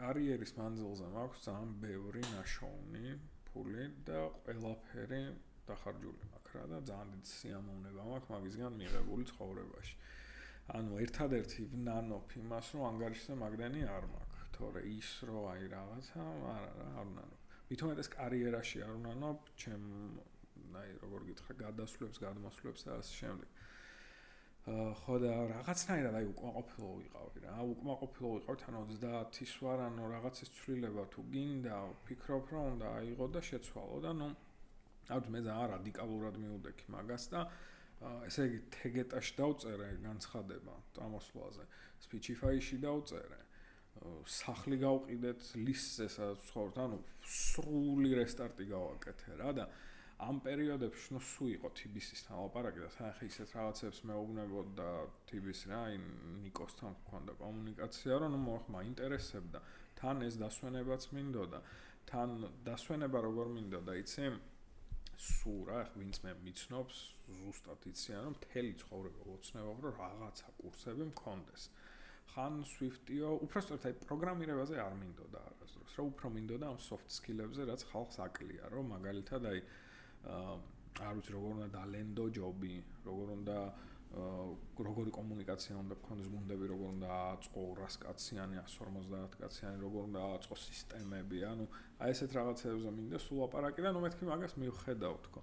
კარიერის მანძილზე მაქვს ძალიან ბევრი ნაშოვნი, ფული და ყველაფერი დახარჯული მაქვს რა და ძალიან დიდი სიამოვნება მაქვს მაგისგან მიღებული ცხოვრებაში. ანუ ერთადერთი ვნანობ იმას, რომ ანგარიშზე მაგდენი არ მაქვს, თორე ის რომ აი რაღაცა, არა რა, არ ვნანობ. მithomet ეს კარიერაში არ ვნანობ, ჩემ აი როგორ გითხრა, გადასვლებს, გადმოსვლებს და ასე შემდეგ. ხო და რაღაცნაირად აი უკმაყოფილო ვიყავი რა. უკმაყოფილო ვიყავი თან 30-ის ვარ, ანუ რაღაცის ცვლილება თუ გინდა, ვფიქრობ რომ უნდა აიღო და შეცვალო და ნუ ალბათ მე ძალიან რადიკალურად მივდექი მაგას და ესე იგი თეგეტაში დავწერე განცხადება წამოსვლაზე, Speechify-ში დავწერე. სახლი გავყიდეთ ლისტზე, სადაც ვცხოვრობთ, ანუ სრული რესტარტი გავაკეთე რა და ამ პერიოდებში ნუ სულ იყო TBC-სთან ლაპარაკი და თან ახლა ისეთ რაღაცებს მეუბნებოდ და TBC რა, აი ნიკოსთან მქონდა კომუნიკაცია, რომ ნუ მაინტერესებდა. თან ეს დასვენებაც მინდოდა. თან დასვენება როგორ მინდოდა, იცი? სულ რა, ახლა ვინც მე მიცნობს, ზუსტად იციან, რომ მთელი ცხოვრება ოცნებობ, რომ რაღაცა კურსები მქონდეს. ხან Swift-იო, უბრალოდ აი პროგრამირებაზე არ მინდოდა არასდროს. რა უფრო მინდოდა ამ soft skill-ებზე, რაც ხალხს აკლია, რომ მაგალითად აი არ ვიცი როგორ უნდა დალენდო ჯობი, როგორ უნდა როგორი კომუნიკაცია უნდა გქონდეს გუნდები, როგორ უნდა აწყო 100 კაციანი, 150 კაციანი, როგორ უნდა აწყო სისტემები, ანუ აი ესეთ რაღაცებზე მინდა სულ ლაპარაკი და ნუ მეთქი მაგას მივხედავ თქო.